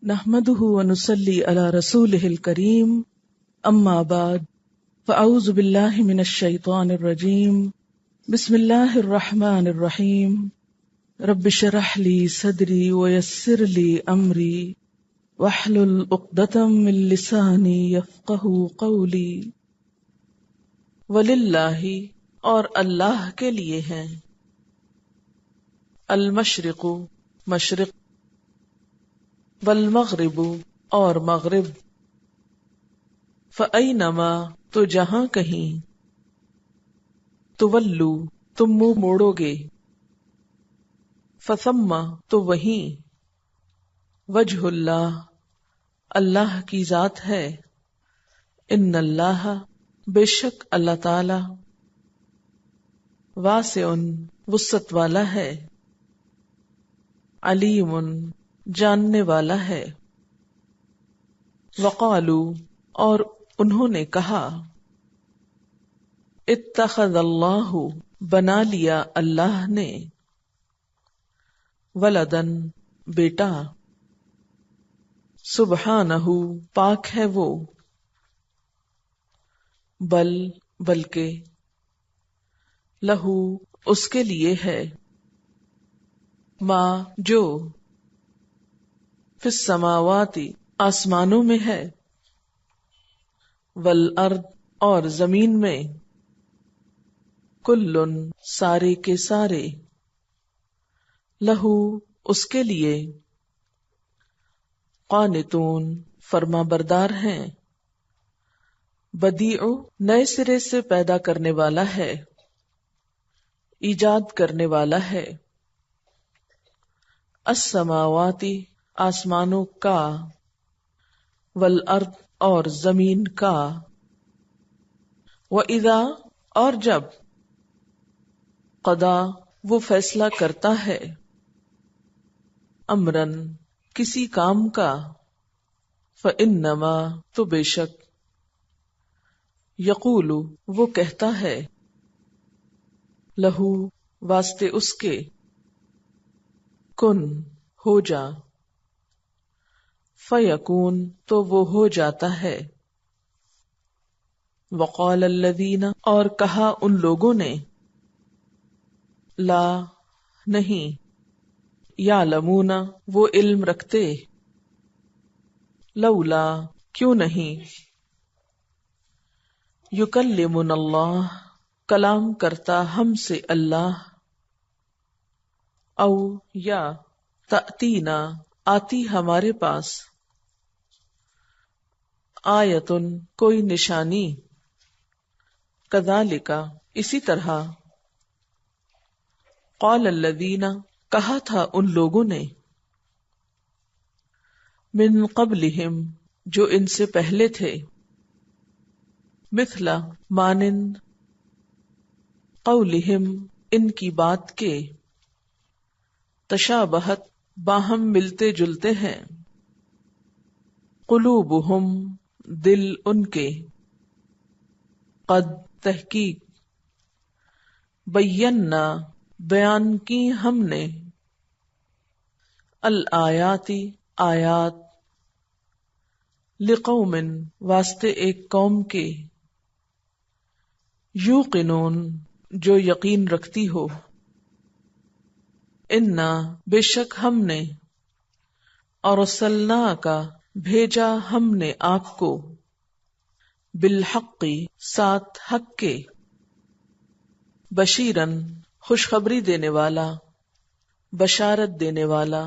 نحمده ونصلي على رسوله الكريم اما بعد فاعوذ بالله من الشيطان الرجيم بسم الله الرحمن الرحيم رب اشرح لي صدري ويسر لي امري واحلل عقدة من لساني يفقهوا قولي وللہ اور اللہ کے لیے ہیں المشرق مشرق والمغرب اور مغرب فأینما تو جہاں کہیں تولو تم منہ موڑو گے فثم تو وہیں وجہ اللہ اللہ کی ذات ہے ان اللہ بے شک اللہ تعالی واسع وسعت والا ہے علیم جاننے والا ہے وقالو اور انہوں نے کہا اتخذ اللہ بنا لیا اللہ نے ولدن بیٹا سبحانہ پاک ہے وہ بلکہ لہو اس کے لیے ہے ما جو فی السماوات آسمانوں میں ہے والارض اور زمین میں کلن سارے کے سارے لہو اس کے لیے قانتون فرما بردار ہیں بدیع نئے سرے سے پیدا کرنے والا ہے ایجاد کرنے والا ہے السماواتی آسمانوں کا والارض اور زمین کا وَإِذَا اور جب قضا وہ فیصلہ کرتا ہے امرن کسی کام کا فَإِنَّمَا تو بے شک یقول وہ کہتا ہے لہو واسطے اس کے کن ہو جا فیکون تو وہ ہو جاتا ہے وقال الذین اور کہا ان لوگوں نے لا نہیں یعلمون وہ علم رکھتے لولا کیوں نہیں یکلمنا اللہ کلام کرتا ہم سے اللہ او یا تأتینا آتی ہمارے پاس آیتن کوئی نشانی کذالک اسی طرح قال الذین کہا تھا ان لوگوں نے من قبلہم جو ان سے پہلے تھے مثلا مانند قولہم ان کی بات کے تشابہت باہم ملتے جلتے ہیں قلوبہم دل ان کے قد تحقیق بینا بیان کی ہم نے الآیاتی آیات لقوم واسطے ایک قوم کے یوقنون جو یقین رکھتی ہو انا بے شک ہم نے ارسلنا کا بھیجا ہم نے آپ کو بالحق ساتھ حق کے بشیرن خوشخبری دینے والا بشارت دینے والا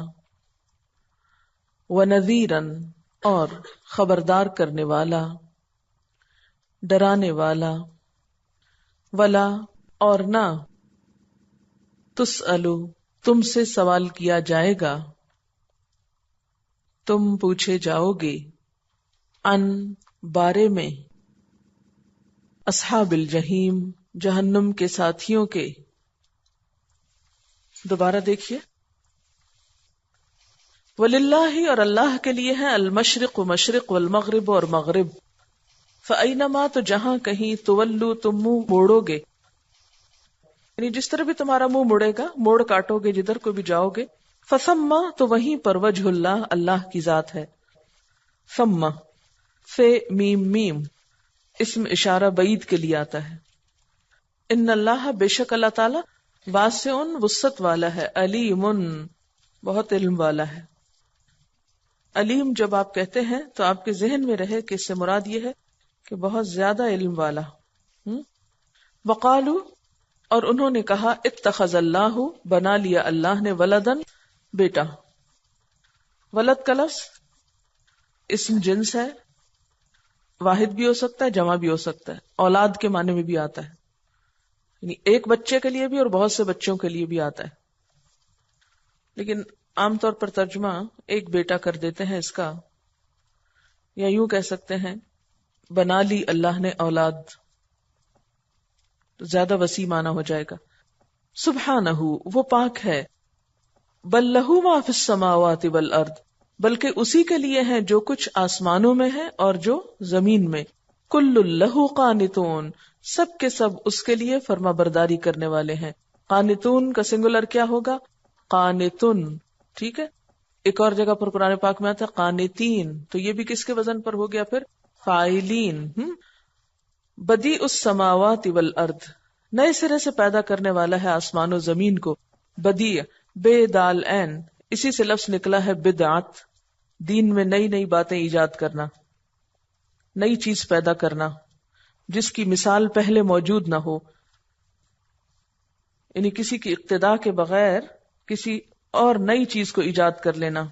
ونذیرن اور خبردار کرنے والا ڈرانے والا ولا اور نہ تسألو تم سے سوال کیا جائے گا تم پوچھے جاؤ گے ان بارے میں اصحاب الجحیم جہنم کے ساتھیوں کے دوبارہ دیکھیے وللہ اور اللہ کے لیے ہے المشرق و مشرق والمغرب اور مغرب فأینما تو جہاں کہیں تولو تم منہ موڑو گے یعنی جس طرح بھی تمہارا منہ مڑے گا موڑ کاٹو گے جدھر کو بھی جاؤ گے فثم تو وہیں پر وجہ اللہ اللہ کی ذات ہے. ثم فے میم میم اسم اشارہ بعید کے لیے آتا ہے. ان اللہ بے شک اللہ تعالی واسع وسعت والا ہے، علیم بہت علم والا ہے. علیم جب آپ کہتے ہیں تو آپ کے ذہن میں رہے کہ اس سے مراد یہ ہے کہ بہت زیادہ علم والا. وقالو اور انہوں نے کہا اتخذ اللہ بنا لیا اللہ نے ولدن بیٹا. ولد کا لفظ اسم جنس ہے، واحد بھی ہو سکتا ہے جمع بھی ہو سکتا ہے، اولاد کے معنی میں بھی آتا ہے، یعنی ایک بچے کے لیے بھی اور بہت سے بچوں کے لیے بھی آتا ہے. لیکن عام طور پر ترجمہ ایک بیٹا کر دیتے ہیں اس کا، یا یوں کہہ سکتے ہیں بنا لی اللہ نے اولاد، تو زیادہ وسیع معنی ہو جائے گا. سبحانہ وہ پاک ہے، بل لہو ما فی السماوات والارض بلکہ اسی کے لیے ہیں جو کچھ آسمانوں میں ہے اور جو زمین میں. کل لہو قانتون سب کے سب اس کے لیے فرما برداری کرنے والے ہیں. قانتون کا سنگولر کیا ہوگا؟ قانتن. ٹھیک ہے، ایک اور جگہ پر قرآن پاک میں آتا ہے قانتین، تو یہ بھی کس کے وزن پر ہو گیا پھر؟ فاعلین. بدیع السماوات والارض نئے سرے سے پیدا کرنے والا ہے آسمان و زمین کو. بدیع بے دال عین اسی سے لفظ نکلا ہے بدعت، دین میں نئی نئی باتیں ایجاد کرنا، نئی چیز پیدا کرنا جس کی مثال پہلے موجود نہ ہو، یعنی کسی کی اقتداء کے بغیر کسی اور نئی چیز کو ایجاد کر لینا.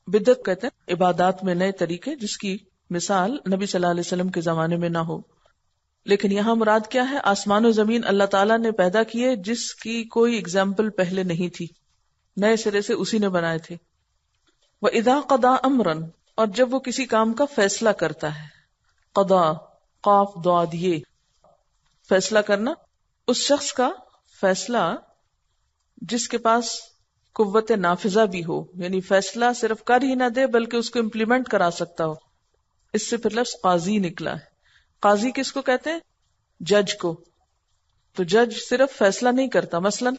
بدعت کہتے ہیں عبادات میں نئے طریقے جس کی مثال نبی صلی اللہ علیہ وسلم کے زمانے میں نہ ہو. لیکن یہاں مراد کیا ہے؟ آسمان و زمین اللہ تعالیٰ نے پیدا کیے جس کی کوئی اگزامپل پہلے نہیں تھی، نئے سرے سے اسی نے بنائے تھے. وَإِذَا قَضَى أَمْرًا اور جب وہ کسی کام کا فیصلہ کرتا ہے. قضا قاف ضاد یہ فیصلہ کرنا، اس شخص کا فیصلہ جس کے پاس قوت نافذہ بھی ہو، یعنی فیصلہ صرف کر ہی نہ دے بلکہ اس کو امپلیمنٹ کرا سکتا ہو. اس سے پھر لفظ قاضی نکلا ہے. قاضی کس کو کہتے ہیں؟ جج کو. تو جج صرف فیصلہ نہیں کرتا. مثلا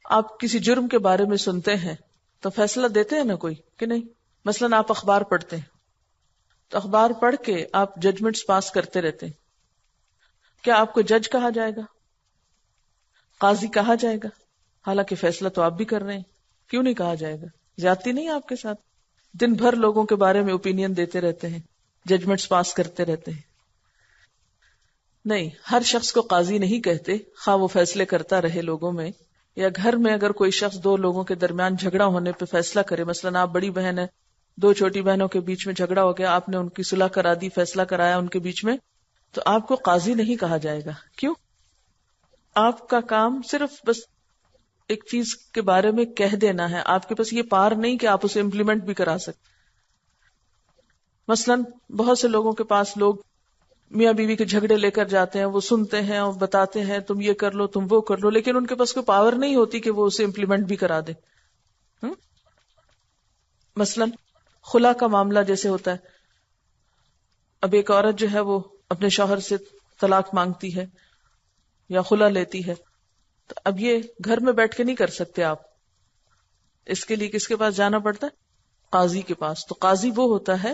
آپ کسی جرم کے بارے میں سنتے ہیں تو فیصلہ دیتے ہیں نا کوئی کہ نہیں. مثلا آپ اخبار پڑھتے ہیں تو اخبار پڑھ کے آپ ججمنٹس پاس کرتے رہتے ہیں. کیا آپ کو جج کہا جائے گا؟ قاضی کہا جائے گا؟ حالانکہ فیصلہ تو آپ بھی کر رہے ہیں. کیوں نہیں کہا جائے گا؟ زیادتی نہیں آپ کے ساتھ؟ دن بھر لوگوں کے بارے میں اوپینین دیتے رہتے ہیں، ججمنٹس پاس کرتے رہتے ہیں. نہیں، ہر شخص کو قاضی نہیں کہتے، خواہ وہ فیصلے کرتا رہے لوگوں میں، یا گھر میں اگر کوئی شخص دو لوگوں کے درمیان جھگڑا ہونے پہ فیصلہ کرے. مثلا آپ بڑی بہن ہے، دو چھوٹی بہنوں کے بیچ میں جھگڑا ہو گیا، آپ نے ان کی صلح کرا دی، فیصلہ کرایا ان کے بیچ میں، تو آپ کو قاضی نہیں کہا جائے گا. کیوں؟ آپ کا کام صرف بس ایک چیز کے بارے میں کہہ دینا ہے، آپ کے پاس یہ پار نہیں کہ آپ اسے امپلیمنٹ بھی کرا سکتے. مثلا بہت سے لوگوں کے پاس لوگ میاں بیوی کے جھگڑے لے کر جاتے ہیں، وہ سنتے ہیں اور بتاتے ہیں تم یہ کر لو تم وہ کر لو، لیکن ان کے پاس کوئی پاور نہیں ہوتی کہ وہ اسے امپلیمنٹ بھی کرا دے. مثلا خلا کا معاملہ جیسے ہوتا ہے، اب ایک عورت جو ہے وہ اپنے شوہر سے طلاق مانگتی ہے یا خلا لیتی ہے، تو اب یہ گھر میں بیٹھ کے نہیں کر سکتے آپ، اس کے لیے کس کے پاس جانا پڑتا ہے؟ قاضی کے پاس. تو قاضی وہ ہوتا ہے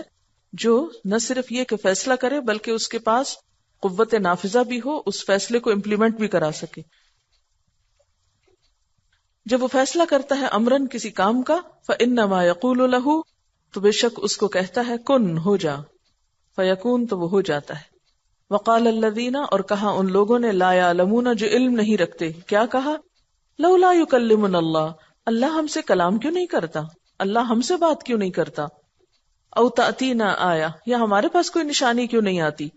جو نہ صرف یہ کہ فیصلہ کرے بلکہ اس کے پاس قوت نافذہ بھی ہو، اس فیصلے کو امپلیمنٹ بھی کرا سکے. جب وہ فیصلہ کرتا ہے امرن کسی کام کا، فَإِنَّمَا يَقُولُ لَهُ تو بے شک اس کو کہتا ہے کن ہو جا، فَيَكُونُ تو وہ ہو جاتا ہے. وقال الذین اور کہا ان لوگوں نے لا یعلمون جو علم نہیں رکھتے، کیا کہا؟ لولا یکلمنا اللہ اللہ ہم سے کلام کیوں نہیں کرتا، اللہ ہم سے بات کیوں نہیں کرتا. او تأتینا آیا یا ہمارے پاس کوئی نشانی کیوں نہیں آتی.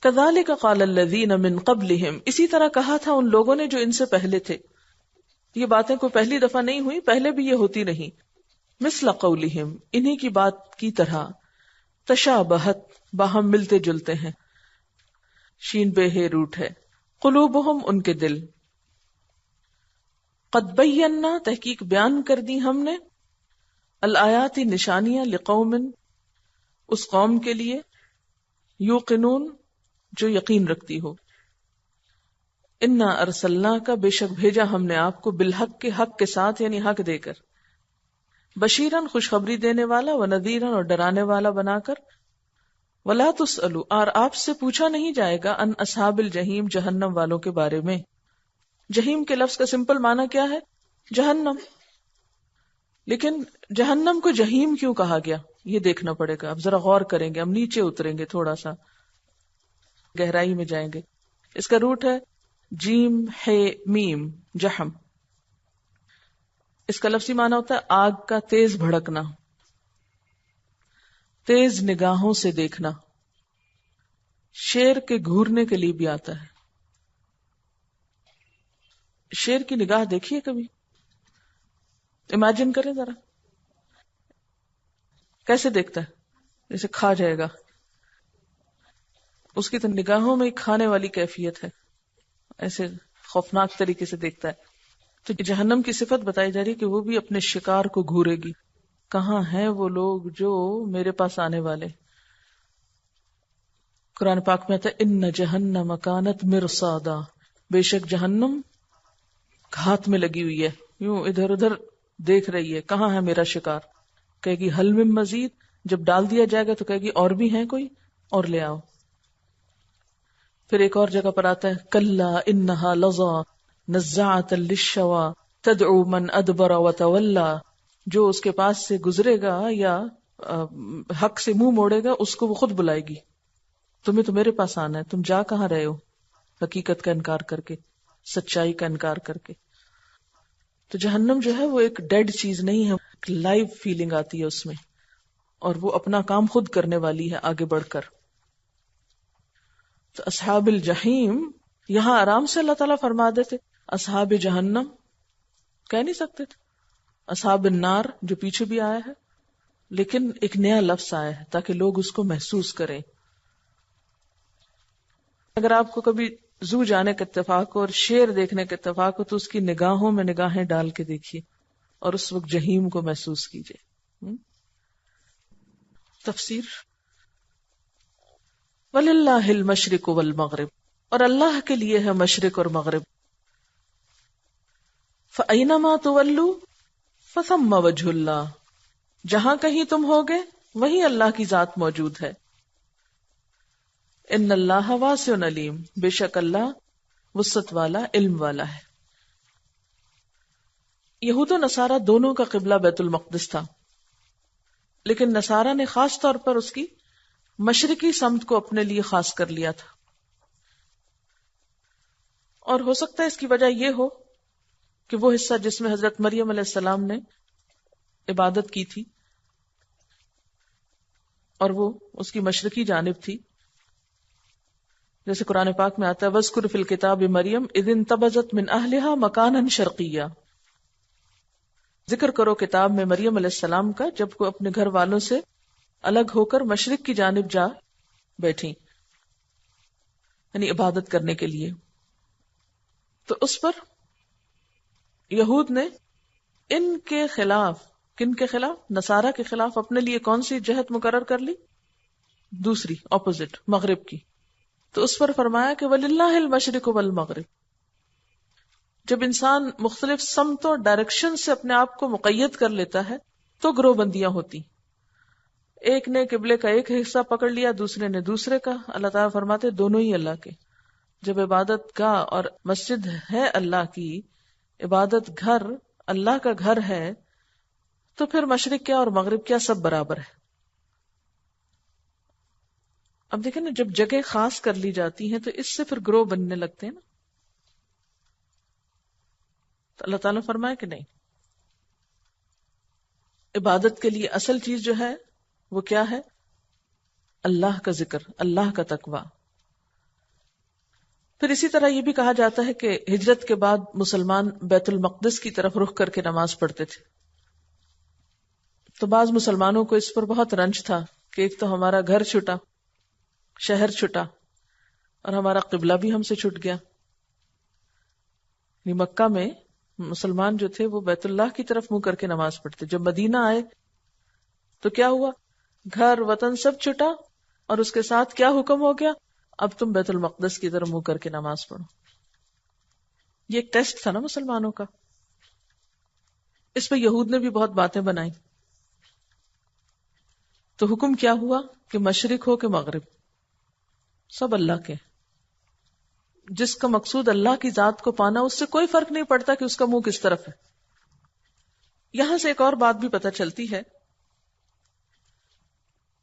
کذالک قال الذین من قبلہم اسی طرح کہا تھا ان لوگوں نے جو ان سے پہلے تھے. یہ باتیں کوئی پہلی دفعہ نہیں ہوئی، پہلے بھی یہ ہوتی نہیں. مثل قولہم انہی کی بات کی طرح، تشابہت باہم ملتے جلتے ہیں، شین بے ہے روٹ ہے. قلوبہم ان کے دل، قد بینا تحقیق بیان کر دی ہم نے، الآیات نشانیاں لقوم اس قوم کے لیے، یوقنون جو یقین رکھتی ہو. انا ارسلنا کا بے شک بھیجا ہم نے آپ کو بالحق کے حق کے ساتھ یعنی حق دے کر. بشیرن خوشخبری دینے والا، ونذیرن اور ڈرانے والا بنا کر، ولا تسألوا اور آپ سے پوچھا نہیں جائے گا، ان اصحاب الجحیم جہنم والوں کے بارے میں۔ جہیم کے لفظ کا سمپل معنی کیا ہے؟ جہنم۔ لیکن جہنم کو جہیم کیوں کہا گیا یہ دیکھنا پڑے گا، اب ذرا غور کریں گے، ہم نیچے اتریں گے، تھوڑا سا گہرائی میں جائیں گے۔ اس کا روٹ ہے جیم ہے میم، جہم۔ اس کا لفظی معنی ہوتا ہے آگ کا تیز بھڑکنا، تیز نگاہوں سے دیکھنا۔ شیر کے گھورنے کے لیے بھی آتا ہے۔ شیر کی نگاہ دیکھیے کبھی، امیجن کریں ذرا، کیسے دیکھتا ہے؟ جیسے کھا جائے گا، اس کی تو نگاہوں میں کھانے والی کیفیت ہے، ایسے خوفناک طریقے سے دیکھتا ہے۔ تو جہنم کی صفت بتائی جا رہی کہ وہ بھی اپنے شکار کو گھورے گی، کہاں ہیں وہ لوگ جو میرے پاس آنے والے۔ قرآن پاک میں آتا ہے ان جہنم کانت مرصادا، بے شک جہنم ہاتھ میں لگی ہوئی ہے، یوں ادھر ادھر دیکھ رہی ہے، کہاں ہے میرا شکار۔ کہے گی حل من مزید، جب ڈال دیا جائے گا تو کہے گی اور بھی ہیں کوئی، اور لے آؤ۔ پھر ایک اور جگہ پر آتا ہے کلا انہا لظی نزاعۃ للشوی تدعو من ادبر وتولی، جو اس کے پاس سے گزرے گا یا حق سے منہ موڑے گا اس کو وہ خود بلائے گی، تمہیں تو میرے پاس آنا ہے، تم جا کہاں رہے ہو حقیقت کا انکار کر کے، سچائی کا انکار کر کے۔ تو جہنم جو ہے وہ ایک ڈیڈ چیز نہیں ہے، ایک لائیو فیلنگ آتی ہے اس میں، اور وہ اپنا کام خود کرنے والی ہے آگے بڑھ کر۔ تو اصحاب الجحیم یہاں آرام سے اللہ تعالیٰ فرما دیتے، اصحاب جہنم کہہ نہیں سکتے تھے، اصحاب النار جو پیچھے بھی آیا ہے، لیکن ایک نیا لفظ آیا ہے تاکہ لوگ اس کو محسوس کریں۔ اگر آپ کو کبھی زو جانے کا اتفاق ہو اور شیر دیکھنے کا اتفاق ہو تو اس کی نگاہوں میں نگاہیں ڈال کے دیکھیے اور اس وقت جہیم کو محسوس کیجیے۔ تفسیر وَلِلَّهِ الْمَشْرِقُ وَالْمَغْرِبُ، اور اللہ کے لیے ہے مشرق اور مغرب۔ فَأَيْنَمَا تُوَلُّوا فَثَمَّ وَجْهُ اللَّهِ، جہاں کہیں تم ہوگے وہیں اللہ کی ذات موجود ہے۔ ان اللہ واسع علیم، بے شک اللہ وسعت والا، علم والا ہے۔ یہود و نصارہ دونوں کا قبلہ بیت المقدس تھا، لیکن نصارہ نے خاص طور پر اس کی مشرقی سمت کو اپنے لیے خاص کر لیا تھا، اور ہو سکتا ہے اس کی وجہ یہ ہو کہ وہ حصہ جس میں حضرت مریم علیہ السلام نے عبادت کی تھی اور وہ اس کی مشرقی جانب تھی، جیسے قرآن پاک میں آتا ہے وَاذْكُرْ فِي الْكِتَابِ مَرْيَمَ إِذِ انتبذت مِنْ أَهْلِهَا مَكَانًا شَرْقِيًّا، ذکر کرو کتاب میں مریم علیہ السلام کا جب وہ اپنے گھر والوں سے الگ ہو کر مشرق کی جانب جا بیٹھی، یعنی عبادت کرنے کے لیے۔ تو اس پر یہود نے ان کے خلاف، کن کے خلاف؟ نصارہ کے خلاف اپنے لیے کون سی جہت مقرر کر لی؟ دوسری، اپوزٹ، مغرب کی۔ تو اس پر فرمایا کہ وَلِلَّهِ الْمَشْرِقُ وَالْمَغْرِبُ۔ جب انسان مختلف سمتوں، ڈائریکشن سے اپنے آپ کو مقید کر لیتا ہے تو گروہ بندیاں ہوتی، ایک نے قبلے کا ایک حصہ پکڑ لیا، دوسرے نے دوسرے کا۔ اللہ تعالیٰ فرماتے دونوں ہی اللہ کے۔ جب عبادت گاہ اور مسجد ہے اللہ کی، عبادت گھر اللہ کا گھر ہے، تو پھر مشرق کیا اور مغرب کیا، سب برابر ہے۔ اب دیکھیں نا، جب جگہ خاص کر لی جاتی ہیں تو اس سے پھر گروہ بننے لگتے ہیں نا۔ تو اللہ تعالیٰ فرمائے کہ نہیں، عبادت کے لیے اصل چیز جو ہے وہ کیا ہے؟ اللہ کا ذکر، اللہ کا تقوی۔ پھر اسی طرح یہ بھی کہا جاتا ہے کہ ہجرت کے بعد مسلمان بیت المقدس کی طرف رخ کر کے نماز پڑھتے تھے، تو بعض مسلمانوں کو اس پر بہت رنج تھا کہ ایک تو ہمارا گھر چھٹا، شہر چھٹا، اور ہمارا قبلہ بھی ہم سے چھٹ گیا۔ مکہ میں مسلمان جو تھے وہ بیت اللہ کی طرف منہ کر کے نماز پڑھتے، جب مدینہ آئے تو کیا ہوا؟ گھر وطن سب چھٹا، اور اس کے ساتھ کیا حکم ہو گیا؟ اب تم بیت المقدس کی طرف منہ کر کے نماز پڑھو۔ یہ ایک ٹیسٹ تھا نا مسلمانوں کا۔ اس پہ یہود نے بھی بہت باتیں بنائی تو حکم کیا ہوا کہ مشرق ہو کہ مغرب سب اللہ کے. جس کا مقصود اللہ کی ذات کو پانا، اس سے کوئی فرق نہیں پڑتا کہ اس کا منہ کس طرف ہے. یہاں سے ایک اور بات بھی پتہ چلتی ہے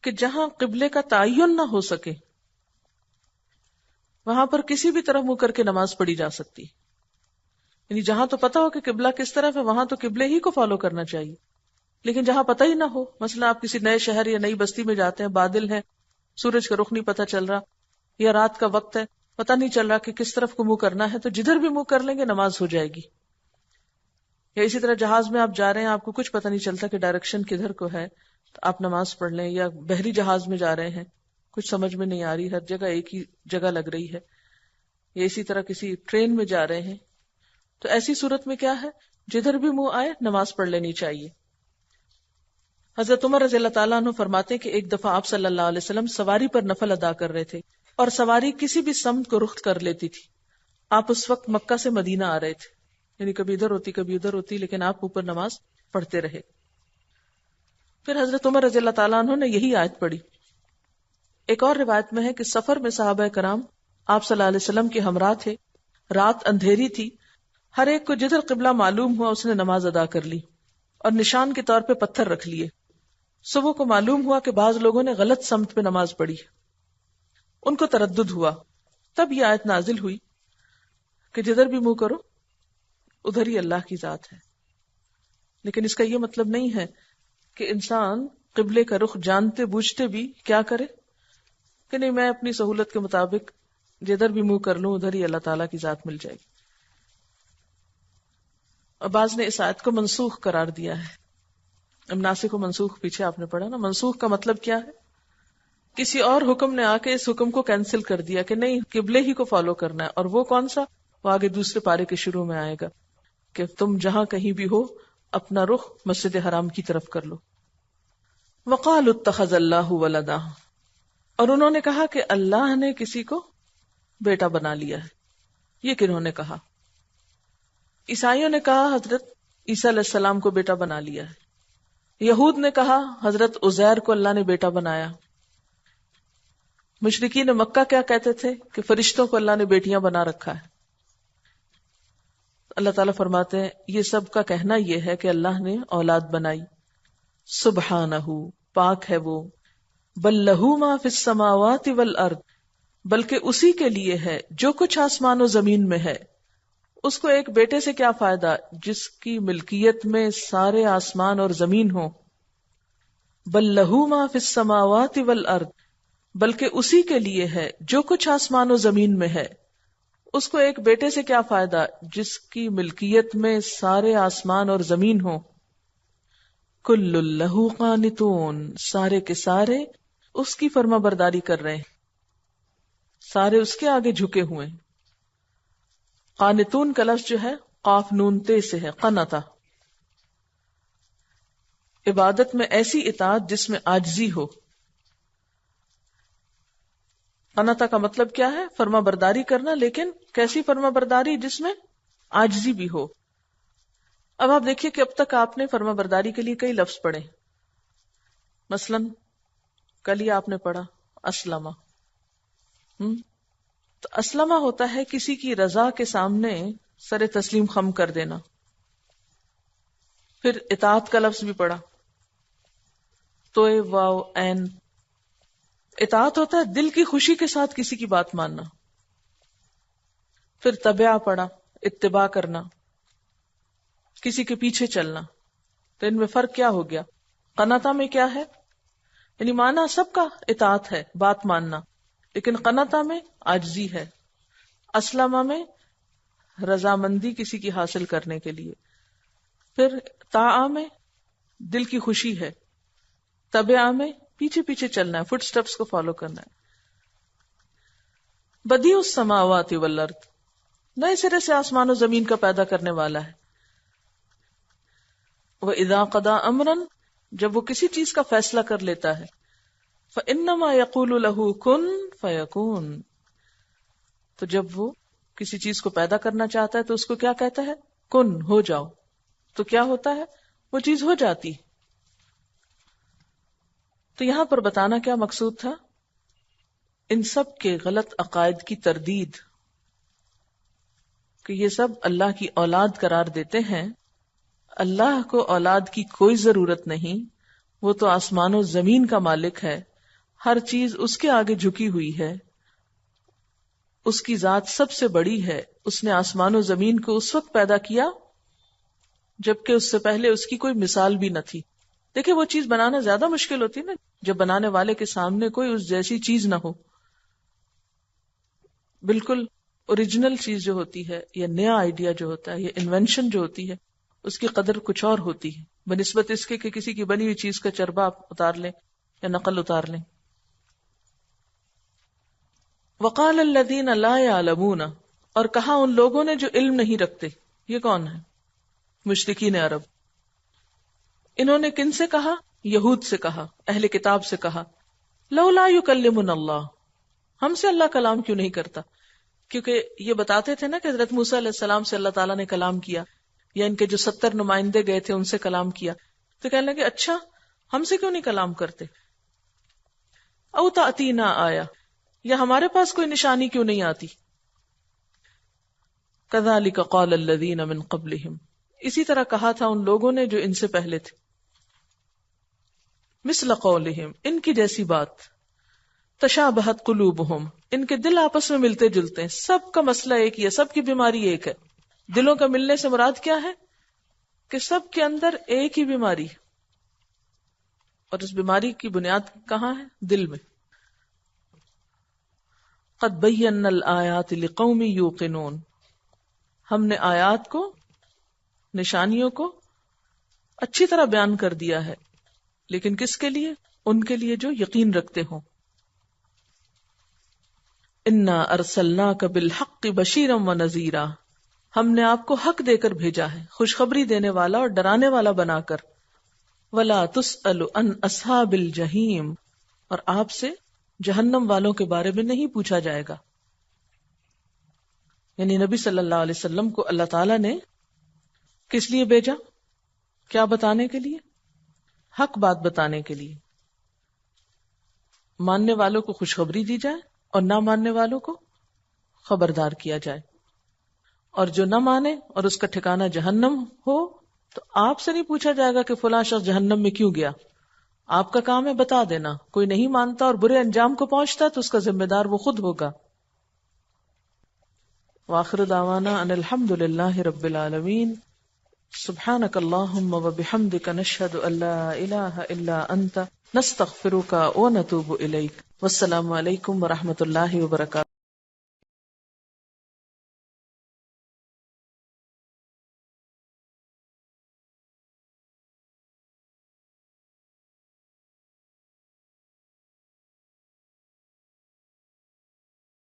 کہ جہاں قبلے کا تعین نہ ہو سکے وہاں پر کسی بھی طرف منہ کر کے نماز پڑھی جا سکتی. یعنی جہاں تو پتہ ہو کہ قبلہ کس طرف ہے وہاں تو قبلے ہی کو فالو کرنا چاہیے. لیکن جہاں پتہ ہی نہ ہو، مثلا آپ کسی نئے شہر یا نئی بستی میں جاتے ہیں، بادل ہے، سورج کا رخ نہیں پتہ چل رہا، یا رات کا وقت ہے، پتہ نہیں چل رہا کہ کس طرف کو منہ کرنا ہے، تو جدھر بھی منہ کر لیں گے نماز ہو جائے گی. یا اسی طرح جہاز میں آپ جا رہے ہیں، آپ کو کچھ پتہ نہیں چلتا کہ ڈائریکشن کدھر کو ہے، تو آپ نماز پڑھ لیں. یا بحری جہاز میں جا رہے ہیں، کچھ سمجھ میں نہیں آ رہی، ہر جگہ ایک ہی جگہ لگ رہی ہے. یا اسی طرح کسی ٹرین میں جا رہے ہیں، تو ایسی صورت میں کیا ہے، جدھر بھی منہ آئے نماز پڑھ لینی چاہیے. حضرت عمر رضی اللہ تعالیٰ عنہ فرماتے ہیں کہ ایک دفعہ آپ صلی اللہ علیہ وسلم سواری پر نفل ادا کر رہے تھے اور سواری کسی بھی سمت کو رخ کر لیتی تھی. آپ اس وقت مکہ سے مدینہ آ رہے تھے، یعنی کبھی ادھر ہوتی کبھی ادھر ہوتی، لیکن آپ اوپر نماز پڑھتے رہے. پھر حضرت عمر رضی اللہ تعالیٰ عنہ نے یہی آیت پڑھی. ایک اور روایت میں ہے کہ سفر میں صحابہ کرام آپ صلی اللہ علیہ وسلم کے ہمراہ تھے، رات اندھیری تھی، ہر ایک کو جدھر قبلہ معلوم ہوا اس نے نماز ادا کر لی اور نشان کے طور پہ پتھر رکھ لیے. صبح کو معلوم ہوا کہ بعض لوگوں نے غلط سمت پہ نماز پڑھی، ان کو تردد ہوا. تب یہ آیت نازل ہوئی کہ جدھر بھی منہ کرو ادھر ہی اللہ کی ذات ہے. لیکن اس کا یہ مطلب نہیں ہے کہ انسان قبلے کا رخ جانتے بوجھتے بھی کیا کرے کہ نہیں میں اپنی سہولت کے مطابق جدھر بھی منہ کر لوں ادھر ہی اللہ تعالیٰ کی ذات مل جائے گی. اور بعض نے اس آیت کو منسوخ قرار دیا ہے. اب ناسخ و منسوخ پیچھے آپ نے پڑھا نا. منسوخ کا مطلب کیا ہے؟ کسی اور حکم نے آ کے اس حکم کو کینسل کر دیا کہ نہیں قبلے ہی کو فالو کرنا ہے. اور وہ کون سا؟ وہ آگے دوسرے پارے کے شروع میں آئے گا کہ تم جہاں کہیں بھی ہو اپنا رخ مسجد حرام کی طرف کر لو. وقالوا اتخذ اللہ ولدا، اور انہوں نے کہا کہ اللہ نے کسی کو بیٹا بنا لیا ہے. یہ کنہوں نے کہا؟ عیسائیوں نے کہا حضرت عیسیٰ علیہ السلام کو بیٹا بنا لیا ہے. یہود نے کہا حضرت عزیر کو اللہ نے بیٹا بنایا. مشرکین مکہ کیا کہتے تھے کہ فرشتوں کو اللہ نے بیٹیاں بنا رکھا ہے. اللہ تعالیٰ فرماتے ہیں یہ سب کا کہنا یہ ہے کہ اللہ نے اولاد بنائی. سبحانہ، پاک ہے وہ. بل لہو ما فی السماوات والارض، بلکہ اسی کے لیے ہے جو کچھ آسمان و زمین میں ہے. اس کو ایک بیٹے سے کیا فائدہ جس کی ملکیت میں سارے آسمان اور زمین ہو. بل لہو ما فی السماوات والارض، بلکہ اسی کے لیے ہے جو کچھ آسمان و زمین میں ہے. اس کو ایک بیٹے سے کیا فائدہ جس کی ملکیت میں سارے آسمان اور زمین ہو. کل لہ قانتون، سارے کے سارے اس کی فرما برداری کر رہے ہیں، سارے اس کے آگے جھکے ہوئے ہیں. قانتون کا لفظ جو ہے قاف نون تے سے ہے، قنتا. عبادت میں ایسی اطاعت جس میں عاجزی ہو. قنتا کا مطلب کیا ہے؟ فرما برداری کرنا، لیکن کیسی فرما برداری؟ جس میں عاجزی بھی ہو. اب آپ دیکھیے کہ اب تک آپ نے فرما برداری کے لیے کئی لفظ پڑھے. مثلا کل ہی آپ نے پڑھا اسلمہ. تو اسلمہ ہوتا ہے کسی کی رضا کے سامنے سر تسلیم خم کر دینا. پھر اطاعت کا لفظ بھی پڑھا، توئے واو عین. اطاعت ہوتا ہے دل کی خوشی کے ساتھ کسی کی بات ماننا. پھر تبع پڑھا، اتباع کرنا، کسی کے پیچھے چلنا. تو ان میں فرق کیا ہو گیا؟ قناتا میں کیا ہے؟ یعنی مانا سب کا اطاعت ہے، بات ماننا، لیکن قناتا میں عاجزی ہے. اسلمہ میں رضامندی کسی کی حاصل کرنے کے لیے. پھر طاعہ میں دل کی خوشی ہے. تبع میں پیچھے پیچھے چلنا ہے، فٹ سٹیپس کو فالو کرنا ہے. بدیع السماوات والارض، نئے سرے سے آسمان و زمین کا پیدا کرنے والا ہے. وَإِذَا قَضَىٰ أَمْرًا، جب وہ کسی چیز کا فیصلہ کر لیتا ہے. فَإِنَّمَا يَقُولُ لَهُ كُن فَيَكُونُ، تو جب وہ کسی چیز کو پیدا کرنا چاہتا ہے تو اس کو کیا کہتا ہے؟ کن، ہو جاؤ. تو کیا ہوتا ہے؟ وہ چیز ہو جاتی. تو یہاں پر بتانا کیا مقصود تھا؟ ان سب کے غلط عقائد کی تردید، کہ یہ سب اللہ کی اولاد قرار دیتے ہیں. اللہ کو اولاد کی کوئی ضرورت نہیں، وہ تو آسمان و زمین کا مالک ہے، ہر چیز اس کے آگے جھکی ہوئی ہے، اس کی ذات سب سے بڑی ہے. اس نے آسمان و زمین کو اس وقت پیدا کیا جبکہ اس سے پہلے اس کی کوئی مثال بھی نہ تھی. دیکھیں وہ چیز بنانا زیادہ مشکل ہوتی ہے نا جب بنانے والے کے سامنے کوئی اس جیسی چیز نہ ہو. بالکل اوریجنل چیز جو ہوتی ہے یا نیا آئیڈیا جو ہوتا ہے یا انوینشن جو ہوتی ہے اس کی قدر کچھ اور ہوتی ہے بنسبت اس کے کہ کسی کی بنی ہوئی چیز کا چربہ آپ اتار لیں یا نقل اتار لیں. وقال الذین لا یعلمون، اور کہا ان لوگوں نے جو علم نہیں رکھتے. یہ کون ہے؟ مشرکین عرب. انہوں نے کن سے کہا؟ یہود سے کہا، اہل کتاب سے کہا. لولا یکلمنا اللہ، ہم سے اللہ کلام کیوں نہیں کرتا؟ کیونکہ یہ بتاتے تھے نا کہ حضرت موسیٰ علیہ السلام سے اللہ تعالیٰ نے کلام کیا، یا ان کے جو 70 نمائندے گئے تھے ان سے کلام کیا. تو کہنے لگے اچھا ہم سے کیوں نہیں کلام کرتے؟ او تأتینا آیا، یا ہمارے پاس کوئی نشانی کیوں نہیں آتی؟ کذالک قال الذین من قبلہم، اسی طرح کہا تھا ان لوگوں نے جو ان سے پہلے تھے. مثل قولہم، ان کی جیسی بات. تشابہت قلوبہم، ان کے دل آپس میں ملتے جلتے ہیں. سب کا مسئلہ ایک ہی ہے، سب کی بیماری ایک ہے. دلوں کا ملنے سے مراد کیا ہے؟ کہ سب کے اندر ایک ہی بیماری، اور اس بیماری کی بنیاد کہاں ہے؟ دل میں. قد بینا الآیات لقوم یوقنون، ہم نے آیات کو، نشانیوں کو اچھی طرح بیان کر دیا ہے، لیکن کس کے لیے؟ ان کے لیے جو یقین رکھتے ہوں. انا ارسلناک بالحق بشیرا ونذیرا، ہم نے آپ کو حق دے کر بھیجا ہے، خوشخبری دینے والا اور ڈرانے والا بنا کر. ولا تسأل عن اصحاب الجحیم، اور آپ سے جہنم والوں کے بارے میں نہیں پوچھا جائے گا. یعنی نبی صلی اللہ علیہ وسلم کو اللہ تعالیٰ نے کس لیے بھیجا؟ کیا بتانے کے لیے؟ حق بات بتانے کے لیے. ماننے والوں کو خوشخبری دی جائے اور نہ ماننے والوں کو خبردار کیا جائے. اور جو نہ مانے اور اس کا ٹھکانہ جہنم ہو تو آپ سے نہیں پوچھا جائے گا کہ فلاں شخص جہنم میں کیوں گیا. آپ کا کام ہے بتا دینا. کوئی نہیں مانتا اور برے انجام کو پہنچتا تو اس کا ذمہ دار وہ خود ہوگا. وآخر دعوانا ان الحمد للہ رب العالمین. سبحانک اللہم وبحمدک نشہد ان لا الہ الا انت نستغفرک ونتوب الیک. والسلام علیکم ورحمۃ اللہ وبرکاتہ.